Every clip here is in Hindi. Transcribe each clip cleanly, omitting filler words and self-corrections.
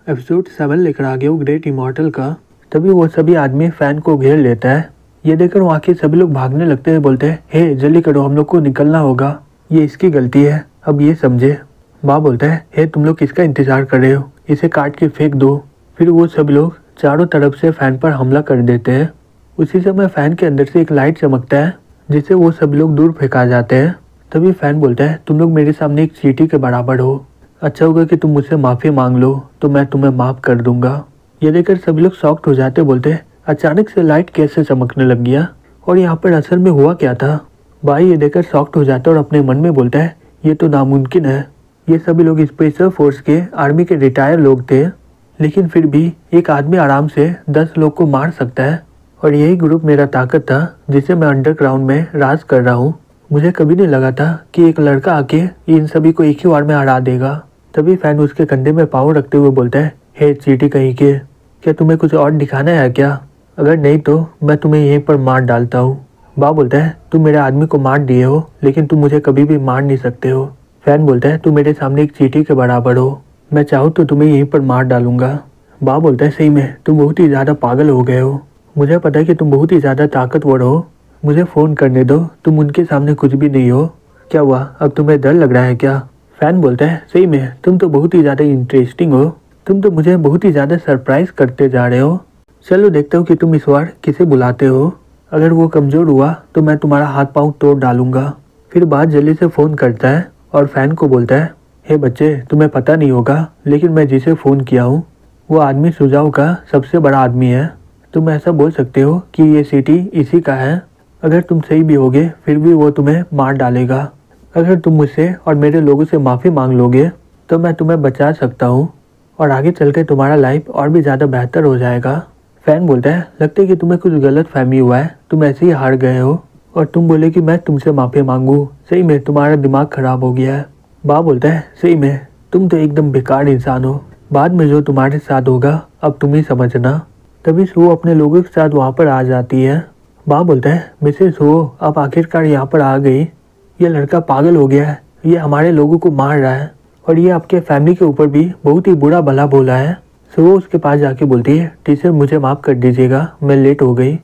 एपिसोड 7 लेकर आ गया वो ग्रेट इमॉर्टल का। तभी वो सभी आदमी फैन को घेर लेता है। ये देखकर वहाँ के सभी लोग भागने लगते हैं, बोलते हैं हे जल्दी करो, हम लोग को निकलना होगा, ये इसकी गलती है, अब ये समझे। माँ बोलता है हे तुम लोग किसका इंतजार कर रहे हो, इसे काट के फेंक दो। फिर वो सभी लोग चारों तरफ से फैन पर हमला कर देते हैं। उसी समय फैन के अंदर से एक लाइट चमकता है जिससे वो सभी लोग दूर फेंका जाते हैं। तभी फैन बोलता है तुम लोग मेरे सामने एक चींटी के बराबर हो, अच्छा होगा कि तुम मुझसे माफ़ी मांग लो तो मैं तुम्हें माफ़ कर दूंगा। ये देखकर सभी लोग शॉक्ड हो जाते, बोलते हैं अचानक से लाइट कैसे चमकने लग गया और यहाँ पर असल में हुआ क्या था। भाई ये देखकर शॉक्ड हो जाता है और अपने मन में बोलता है ये तो नामुमकिन है। ये सभी लोग स्पेशल फोर्स के आर्मी के रिटायर लोग थे, लेकिन फिर भी एक आदमी आराम से 10 लोग को मार सकता है और यही ग्रुप मेरा ताकत था जिसे मैं अंडरग्राउंड में राज कर रहा हूँ। मुझे कभी नहीं लगा था कि एक लड़का आके इन सभी को एक ही बार में हरा देगा। तभी फैन उसके कंधे में पाँव रखते हुए बोलता है हे चींटी कहीं के, क्या तुम्हें कुछ और दिखाना है क्या? अगर नहीं तो मैं तुम्हें यहीं पर मार डालता हूँ। बा बोलता है तुम मेरे आदमी को मार दिए हो लेकिन तुम मुझे कभी भी मार नहीं सकते हो। फैन बोलता है तुम मेरे सामने एक चींटी के बराबर हो, मैं चाहूँ तो तुम्हें यहीं पर मार डालूंगा। बा बोलता है सही में तुम बहुत ही ज़्यादा पागल हो गए हो, मुझे पता है कि तुम बहुत ही ज़्यादा ताकतवर हो, मुझे फ़ोन करने दो, तुम उनके सामने कुछ भी नहीं हो। क्या हुआ, अब तुम्हें डर लग रहा है क्या? फैन बोलता है सही में तुम तो बहुत ही ज़्यादा इंटरेस्टिंग हो, तुम तो मुझे बहुत ही ज़्यादा सरप्राइज करते जा रहे हो। चलो देखता हूँ कि तुम इस बार किसे बुलाते हो, अगर वो कमज़ोर हुआ तो मैं तुम्हारा हाथ पाँव तोड़ डालूंगा। फिर बात जल्दी से फ़ोन करता है और फैन को बोलता है हे बच्चे तुम्हें पता नहीं होगा लेकिन मैं जिसे फ़ोन किया हूँ वो आदमी सुजाव का सबसे बड़ा आदमी है। तुम ऐसा बोल सकते हो कि ये सिटी इसी का है। अगर तुम सही भी होगे फिर भी वो तुम्हें मार डालेगा। अगर तुम मुझसे और मेरे लोगों से माफ़ी मांग लोगे तो मैं तुम्हें बचा सकता हूँ और आगे चलकर तुम्हारा लाइफ और भी ज़्यादा बेहतर हो जाएगा। फैन बोलता है लगता है कि तुम्हें कुछ गलत फहमी हुआ है, तुम ऐसे ही हार गए हो और तुम बोले कि मैं तुमसे माफ़ी मांगूँ, सही में तुम्हारा दिमाग ख़राब हो गया है। बा बोलता है सही में तुम तो एकदम बेकार इंसान हो, बाद में जो तुम्हारे साथ होगा अब तुम ही समझना। तभी सो अपने लोगों के साथ वहाँ पर आ जाती है। बा बोलता है मिसेस हो आप आखिरकार यहाँ पर आ गई, ये लड़का पागल हो गया है, ये हमारे लोगों को मार रहा है और ये आपके फैमिली के ऊपर भी बहुत ही बुरा भला बोला है। सो वो उसके पास जाके बोलती है टीचर मुझे माफ़ कर दीजिएगा, मैं लेट हो गई।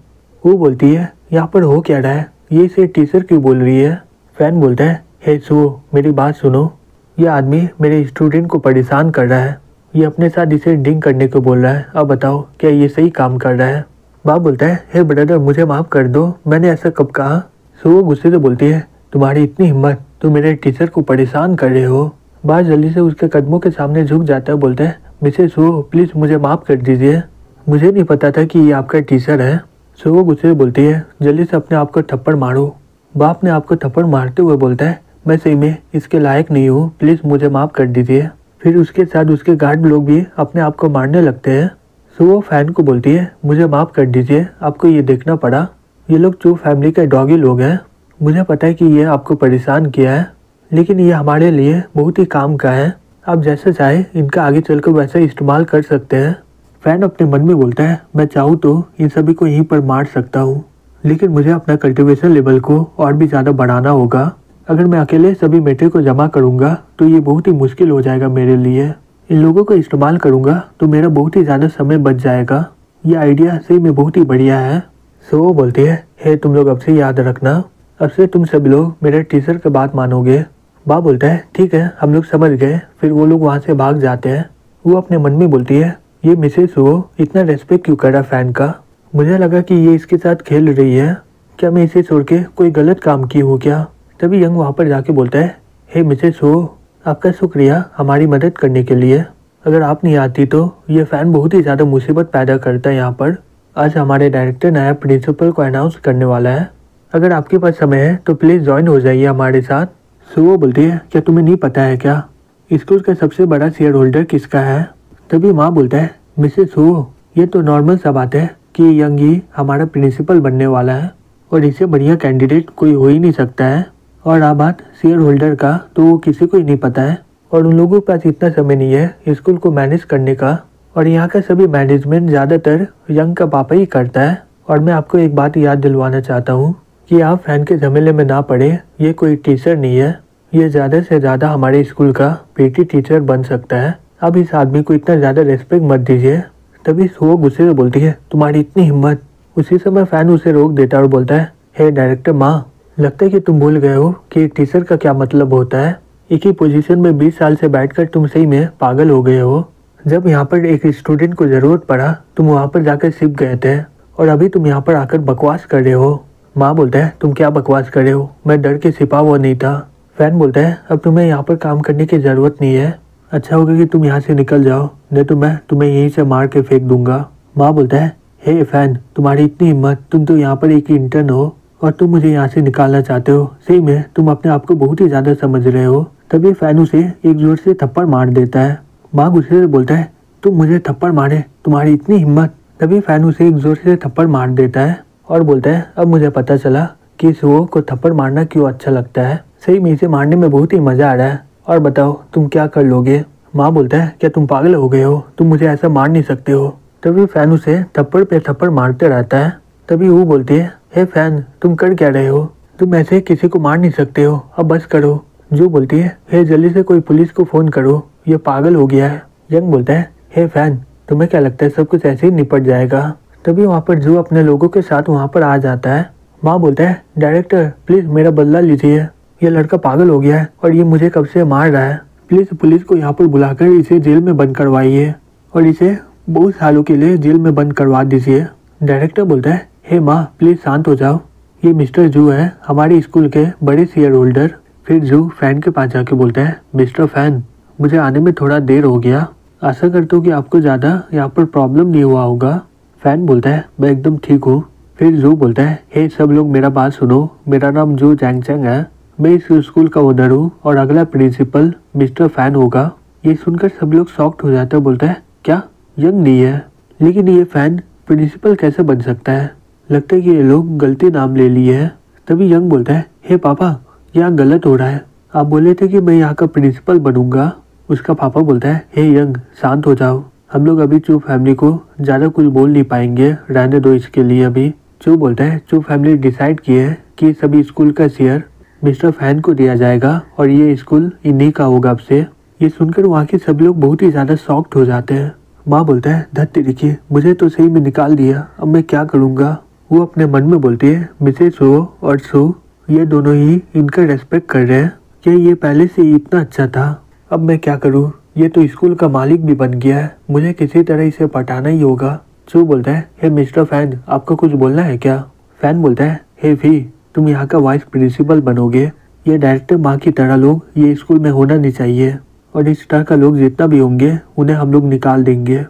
वो बोलती है यहाँ पर हो क्या रहा है, ये इसे टीचर क्यों बोल रही है? फैन बोलता है हे सो मेरी बात सुनो, ये आदमी मेरे स्टूडेंट को परेशान कर रहा है, ये अपने साथ इसे ड्रिंक करने को बोल रहा है, अब बताओ क्या ये सही काम कर रहा है? बाप बोलता है हे ब्रदर मुझे माफ़ कर दो, मैंने ऐसा कब कहा? सो वो गुस्से से बोलती है तुम्हारी इतनी हिम्मत, तुम मेरे टीचर को परेशान कर रहे हो। बाप जल्दी से उसके कदमों के सामने झुक जाता है, बोलते हैं मिसेस हो प्लीज़ मुझे माफ़ कर दीजिए, मुझे नहीं पता था कि ये आपका टीचर है। सो वो गुस्से से बोलती है जल्दी से अपने आप को थप्पड़ मारो। बाप ने आपको थप्पड़ मारते हुए बोलता है मैं सही में इसके लायक नहीं हूँ, प्लीज़ मुझे माफ़ कर दीजिए। फिर उसके साथ उसके गार्ड लोग भी अपने आप को मारने लगते हैं। सो वो फैन को बोलती है मुझे माफ़ कर दीजिए, आपको ये देखना पड़ा, ये लोग जो फैमिली के डॉगी लोग हैं, मुझे पता है कि ये आपको परेशान किया है लेकिन ये हमारे लिए बहुत ही काम का है, आप जैसे चाहे इनका आगे चलकर वैसा इस्तेमाल कर सकते हैं। फैन अपने मन में बोलता है मैं चाहूँ तो इन सभी को यहीं पर मार सकता हूँ लेकिन मुझे अपना कल्टिवेशन लेवल को और भी ज़्यादा बढ़ाना होगा। अगर मैं अकेले सभी मेटे को जमा करूँगा तो ये बहुत ही मुश्किल हो जाएगा मेरे लिए, इन लोगों को इस्तेमाल करूँगा तो मेरा बहुत ही ज़्यादा समय बच जाएगा, ये आइडिया सही में बहुत ही बढ़िया है। सो वो बोलती है हे तुम लोग अब से याद रखना, अब से तुम सभी लोग मेरे टीचर की बात मानोगे। बा बोलता है ठीक है हम लोग समझ गए। फिर वो लोग वहाँ से भाग जाते हैं। वो अपने मन में बोलती है ये मिसेस हो इतना रेस्पेक्ट क्यों कर रहा फैन का, मुझे लगा कि ये इसके साथ खेल रही है, क्या मैं इसे छोड़ के कोई गलत काम की हूँ क्या? तभी यंग वहाँ पर जाके बोलता है हे मिसेस हो आपका शुक्रिया हमारी मदद करने के लिए, अगर आप नहीं आती तो ये फ़ैन बहुत ही ज़्यादा मुसीबत पैदा करता है यहाँ पर। आज हमारे डायरेक्टर नया प्रिंसिपल को अनाउंस करने वाला है, अगर आपके पास समय है तो प्लीज़ ज्वाइन हो जाइए हमारे साथ। सो वो बोलती है क्या तुम्हें नहीं पता है क्या स्कूल का सबसे बड़ा शेयर होल्डर किसका है? तभी माँ बोलता है मिसेस हो ये तो नॉर्मल सा बात है कि यंग ही हमारा प्रिंसिपल बनने वाला है और इससे बढ़िया कैंडिडेट कोई हो ही नहीं सकता है। और आ बात शेयर होल्डर का तो वो किसी को ही नहीं पता है और उन लोगों के पास इतना समय नहीं है स्कूल को मैनेज करने का, और यहाँ का सभी मैनेजमेंट ज़्यादातर यंग का पापा ही करता है। और मैं आपको एक बात याद दिलवाना चाहता हूँ कि आप फैन के झमेले में ना पड़े, ये कोई टीचर नहीं है, ये ज़्यादा से ज़्यादा हमारे स्कूल का पीटी टीचर बन सकता है, अब इस आदमी को इतना ज़्यादा रेस्पेक्ट मत दीजिए। तभी सो गुस्से से बोलती है, तुम्हारी इतनी हिम्मत। उसी समय फैन उसे रोक देता है और बोलता है, हे डायरेक्टर माँ, लगता है कि तुम भूल गए हो कि एक टीचर का क्या मतलब होता है। एक ही पोजीशन में 20 साल से बैठकर तुम सही में पागल हो गए हो। जब यहाँ पर एक स्टूडेंट को जरूरत पड़ा तुम वहाँ पर जाकर छिप गए थे और अभी तुम यहाँ पर आकर बकवास कर रहे हो। माँ बोलता है, तुम क्या बकवास कर रहे हो, मैं डर के छिपा हुआ नहीं था। फैन बोलता है, अब तुम्हें यहाँ पर काम करने की ज़रूरत नहीं है, अच्छा होगा कि तुम यहाँ से निकल जाओ, नहीं तो मैं तुम्हें यहीं से मार के फेंक दूंगा। माँ बोलता है, हे फैन, तुम्हारी इतनी हिम्मत, तुम तो यहाँ पर एक इंटर्न हो और तुम मुझे यहाँ से निकालना चाहते हो। सही में तुम अपने आप को बहुत ही ज़्यादा समझ रहे हो। तभी फैन उसे एक जोर से थप्पड़ मार देता है। माँ गुस्से से बोलता है, तुम मुझे थप्पड़ मारे, तुम्हारी इतनी हिम्मत। तभी फैन उसे एक जोर से थप्पड़ मार देता है और बोलता है, अब मुझे पता चला कि इस वो को थप्पड़ मारना क्यों अच्छा लगता है। सही में इसे मारने में बहुत ही मजा आ रहा है, और बताओ तुम क्या कर लोगे। माँ बोलता है, क्या तुम पागल हो गए हो, तुम मुझे ऐसा मार नहीं सकते हो। तभी फैन उसे थप्पड़ पे थप्पड़ मारते रहता है। तभी वो बोलती है, हे फैन, तुम कर क्या रहे हो, तुम ऐसे किसी को मार नहीं सकते हो, अब बस करो। जो बोलती है, हे जल्दी से कोई पुलिस को फोन करो, ये पागल हो गया है। यंग बोलता है, हे फैन, तुम्हें क्या लगता है सब कुछ ऐसे ही निपट जाएगा। तभी वहाँ पर जो अपने लोगों के साथ वहाँ पर आ जाता है। माँ बोलता है, डायरेक्टर प्लीज मेरा बदला लीजिए, ये लड़का पागल हो गया है और ये मुझे कब से मार रहा है। प्लीज पुलिस को यहाँ पर बुलाकर इसे जेल में बंद करवाइए और इसे बहुत सालों के लिए जेल में बंद करवा दीजिए। डायरेक्टर बोलता है, हे माँ प्लीज शांत हो जाओ, ये मिस्टर जू है, हमारे स्कूल के बड़े शेयर होल्डर। फिर जू फैन के पास जाके बोलता है, मिस्टर फैन, मुझे आने में थोड़ा देर हो गया, आशा करता हूँ कि आपको ज़्यादा यहाँ पर प्रॉब्लम नहीं हुआ होगा। फैन बोलता है, मैं एकदम ठीक हूँ। फिर जू बोलता है, हे सब लोग मेरा बात सुनो, मेरा नाम जू जैंगचैंग है, मैं इस स्कूल का ओनर हूँ और अगला प्रिंसिपल मिस्टर फैन होगा। ये सुनकर सब लोग शॉक्ड हो जाता है। बोलता है, क्या यंग नहीं है, लेकिन ये फैन प्रिंसिपल कैसे बन सकता है, लगता है कि ये लोग गलती नाम ले लिए है। तभी यंग बोलता है, हे पापा, यहाँ गलत हो रहा है, आप बोले थे कि मैं यहाँ का प्रिंसिपल बनूंगा। उसका पापा बोलता है, हे यंग शांत हो जाओ, हम लोग अभी चू फैमिली को ज़्यादा कुछ बोल नहीं पाएंगे, रहने दो इसके लिए अभी। चू बोलता है, चू फैमिली डिसाइड की है कि सभी स्कूल का शेयर मिस्टर फैन को दिया जाएगा और ये स्कूल इन्हीं का होगा अब से। ये सुनकर वहाँ के सब लोग बहुत ही ज़्यादा शॉक्ड हो जाते हैं। माँ बोलता है, धत्ते देखिए, मुझे तो सही में निकाल दिया, अब मैं क्या करूँगा। वो अपने मन में बोलती है, मिसेस हो और सो ये दोनों ही इनका रेस्पेक्ट कर रहे हैं, क्या ये पहले से ही इतना अच्छा था, अब मैं क्या करूँ, ये तो स्कूल का मालिक भी बन गया है, मुझे किसी तरह इसे पटाना ही होगा। सो बोलता है, हे मिस्टर फैन, आपको कुछ बोलना है क्या। फैन बोलता है, हे फी, तुम यहाँ का वाइस प्रिंसिपल बनोगे, ये डायरेक्टर माँ की तरह लोग ये स्कूल में होना नहीं चाहिए और इस तरह का लोग जितना भी होंगे उन्हें हम लोग निकाल देंगे।